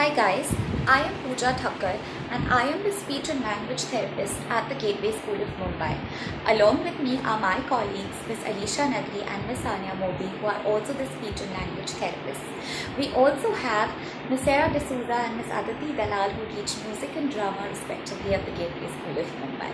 Hi guys, I am Pooja Thakkar and I am the speech and language therapist at the Gateway School of Mumbai. Along with me are my colleagues Ms. Alisha Nagri and Ms. Anya Modi, who are also the speech and language therapists. We also have Ms. Sarah D'Souza and Ms. Aditi Dalal, who teach music and drama respectively at the Gateway School of Mumbai.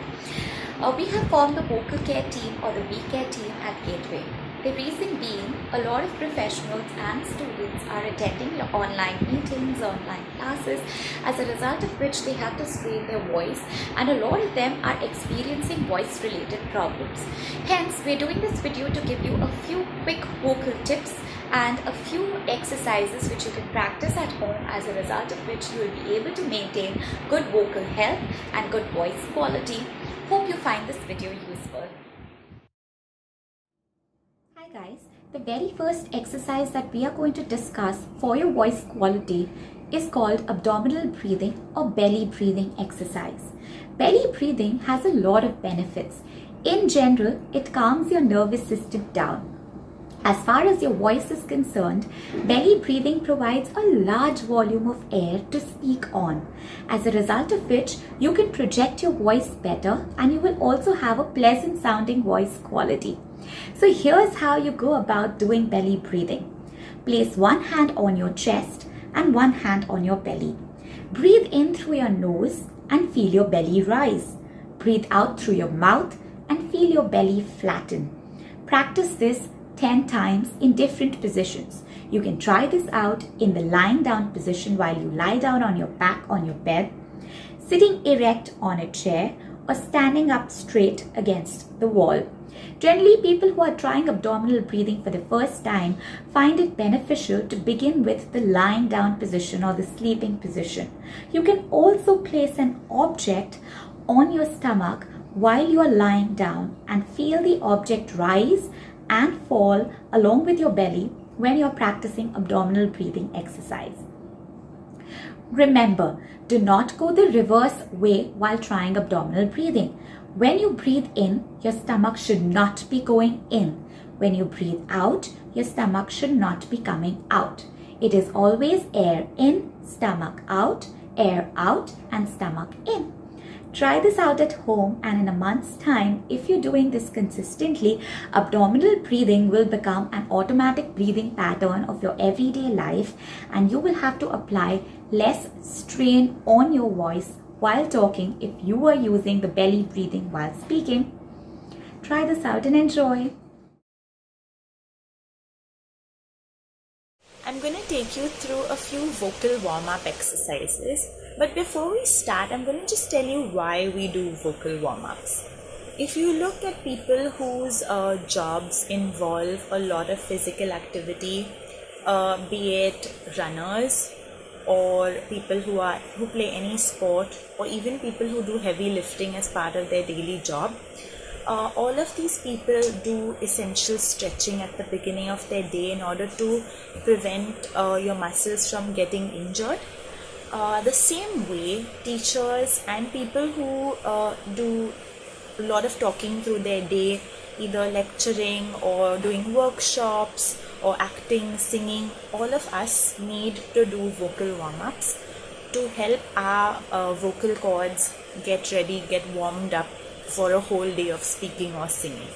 We have formed the vocal care team or the VCare team at Gateway. The reason being, a lot of professionals and students are attending online meetings, online classes, as a result of which they have to strain their voice, and a lot of them are experiencing voice related problems. Hence, we're doing this video to give you a few quick vocal tips and a few exercises which you can practice at home, as a result of which you will be able to maintain good vocal health and good voice quality. Hope you find this video useful. Hi guys, the very first exercise that we are going to discuss for your voice quality is called abdominal breathing or belly breathing exercise. Belly breathing has a lot of benefits. In general, it calms your nervous system down. As far as your voice is concerned, belly breathing provides a large volume of air to speak on, as a result of which you can project your voice better and you will also have a pleasant sounding voice quality. So here's how you go about doing belly breathing. Place one hand on your chest and one hand on your belly. Breathe in through your nose and feel your belly rise. Breathe out through your mouth and feel your belly flatten. Practice this 10 times in different positions. You can try this out in the lying down position while you lie down on your back on your bed, sitting erect on a chair, or standing up straight against the wall. Generally, people who are trying abdominal breathing for the first time find it beneficial to begin with the lying down position or the sleeping position. You can also place an object on your stomach while you are lying down and feel the object rise and fall along with your belly when you're practicing abdominal breathing exercise. Remember, do not go the reverse way while trying abdominal breathing. When you breathe in, your stomach should not be going in. When you breathe out, your stomach should not be coming out. It is always air in, stomach out, air out, and stomach in. Try this out at home, and in a month's time, if you're doing this consistently, abdominal breathing will become an automatic breathing pattern of your everyday life, and you will have to apply less strain on your voice while talking if you are using the belly breathing while speaking. Try this out and enjoy. I'm going to take you through a few vocal warm-up exercises, but before we start, I'm going to just tell you why we do vocal warm-ups. If you look at people whose jobs involve a lot of physical activity, be it runners or people who play any sport, or even people who do heavy lifting as part of their daily job, all of these people do essential stretching at the beginning of their day in order to prevent your muscles from getting injured. The same way, teachers and people who do a lot of talking through their day, either lecturing or doing workshops or acting, singing, all of us need to do vocal warm-ups to help our vocal cords get ready, get warmed up for a whole day of speaking or singing.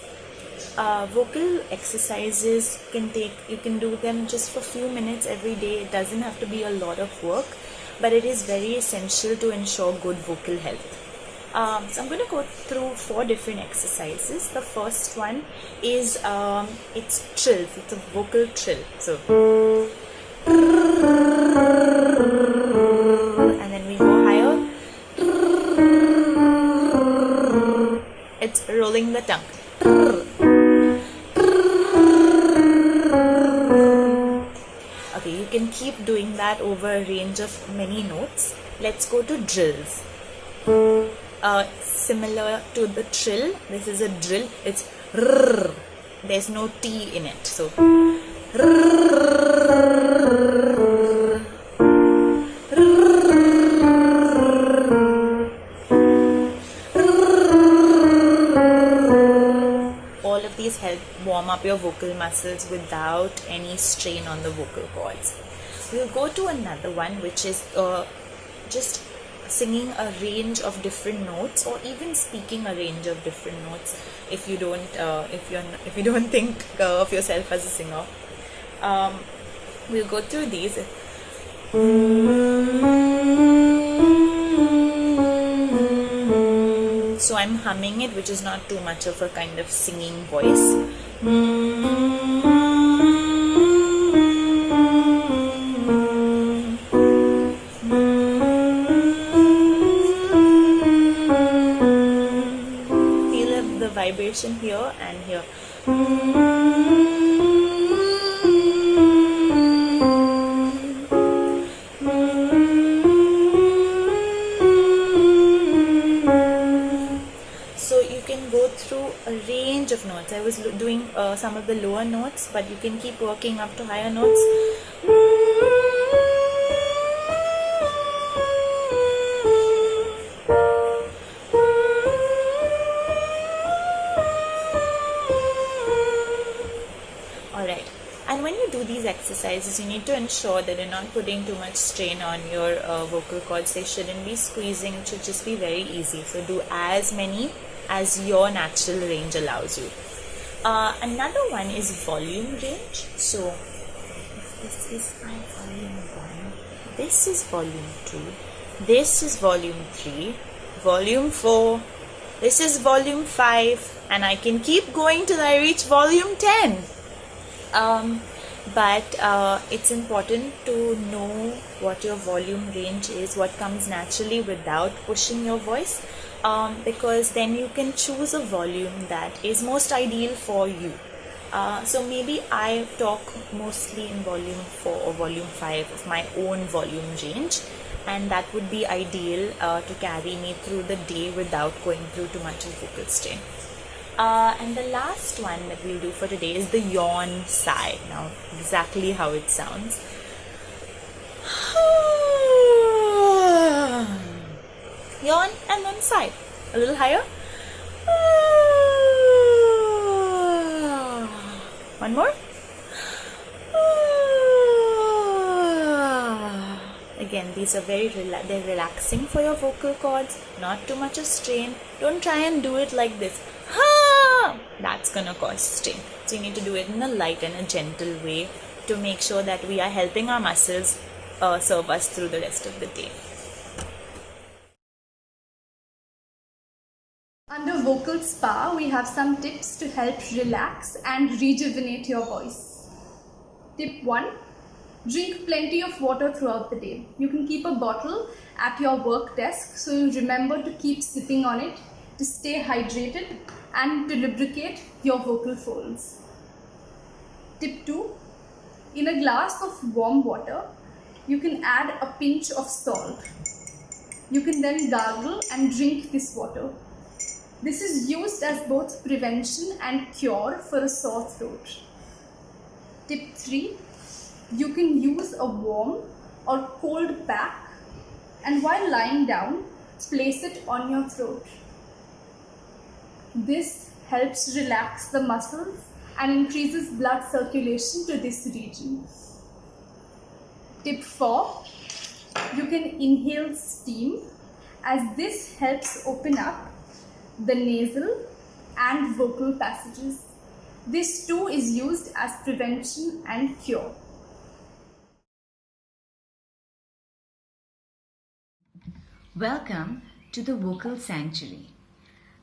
Vocal exercises you can do them just for a few minutes every day. It doesn't have to be a lot of work, but it is very essential to ensure good vocal health. So I'm going to go through 4 different exercises. The first one is it's trills. It's a vocal trill. So and then we go higher. It's rolling the tongue. Okay, you can keep doing that over a range of many notes. Let's go to drills. Similar to the trill, this is a drill. It's rrr. There's no T in it. So all of these help warm up your vocal muscles without any strain on the vocal cords. We'll go to another one, which is just singing a range of different notes, or even speaking a range of different notes. If you don't think of yourself as a singer, we'll go through these. So I'm humming it, which is not too much of a kind of singing voice. Feel the vibration here and here. So you can go through a range of notes. I was doing some of the lower notes, but you can keep working up to higher notes. Alright, and when you do these exercises, you need to ensure that you're not putting too much strain on your vocal cords. They shouldn't be squeezing, it should just be very easy. So do as many as your natural range allows you. Another one is volume range. So if this is my volume 1, this is volume 2, this is volume 3, volume 4, this is volume 5, and I can keep going till I reach volume 10. But it's important to know what your volume range is, what comes naturally without pushing your voice, because then you can choose a volume that is most ideal for you. So maybe I talk mostly in volume 4 or volume 5 of my own volume range, and that would be ideal to carry me through the day without going through too much of vocal strain. And the last one that we'll do for today is the yawn sigh. Now, exactly how it sounds. Yawn and then sigh. A little higher. One more. Again, these are they're relaxing for your vocal cords. Not too much of strain. Don't try and do it like this. That's gonna cause strain. So you need to do it in a light and a gentle way to make sure that we are helping our muscles serve us through the rest of the day. Under Vocal Spa, we have some tips to help relax and rejuvenate your voice. Tip 1. Drink plenty of water throughout the day. You can keep a bottle at your work desk so you remember to keep sipping on it to stay hydrated and to lubricate your vocal folds. Tip 2. In a glass of warm water, you can add a pinch of salt. You can then gargle and drink this water. This is used as both prevention and cure for a sore throat. Tip 3. You can use a warm or cold pack, and while lying down, place it on your throat. This helps relax the muscles and increases blood circulation to this region. Tip 4. You can inhale steam, as this helps open up the nasal and vocal passages. This too is used as prevention and cure. Welcome to the Vocal Sanctuary.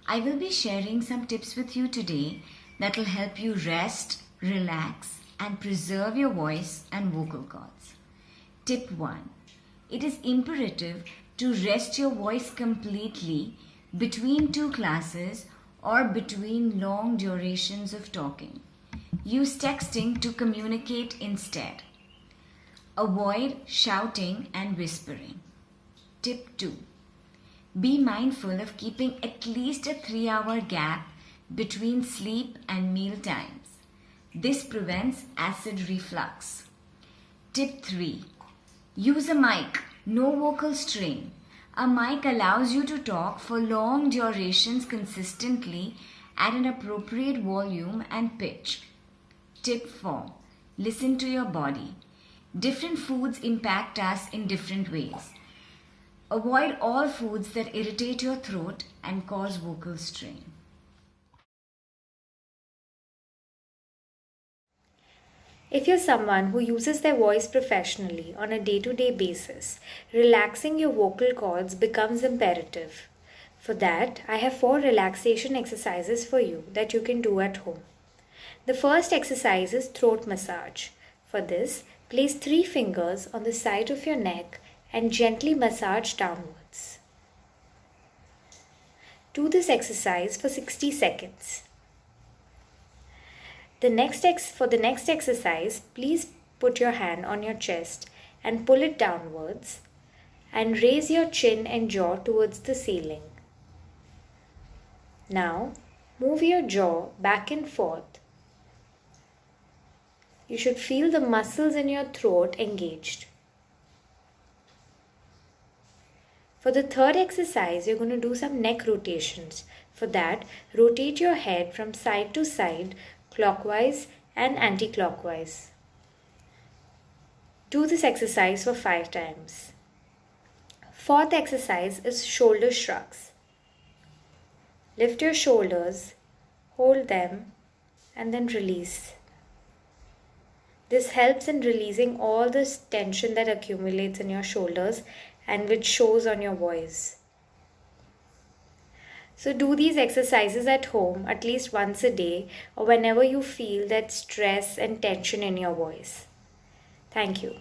I will be sharing some tips with you today that will help you rest, relax, and preserve your voice and vocal cords. Tip 1. It is imperative to rest your voice completely between two classes or between long durations of talking. Use texting to communicate instead. Avoid shouting and whispering. Tip 2. Be mindful of keeping at least a 3-hour gap between sleep and meal times. This prevents acid reflux. Tip 3. Use a mic, no vocal strain. A mic allows you to talk for long durations consistently at an appropriate volume and pitch. Tip 4. Listen to your body. Different foods impact us in different ways. Avoid all foods that irritate your throat and cause vocal strain. If you're someone who uses their voice professionally on a day-to-day basis, relaxing your vocal cords becomes imperative. For that, I have 4 relaxation exercises for you that you can do at home. The first exercise is throat massage. For this, place 3 fingers on the side of your neck and gently massage downwards. Do this exercise for 60 seconds. For the next exercise, please put your hand on your chest and pull it downwards and raise your chin and jaw towards the ceiling. Now, move your jaw back and forth. You should feel the muscles in your throat engaged. For the third exercise, you're going to do some neck rotations. For that, rotate your head from side to side, clockwise and anti-clockwise. Do this exercise for 5 times. Fourth exercise is shoulder shrugs. Lift your shoulders, hold them, and then release. This helps in releasing all this tension that accumulates in your shoulders and which shows on your voice. So do these exercises at home at least once a day or whenever you feel that stress and tension in your voice. Thank you.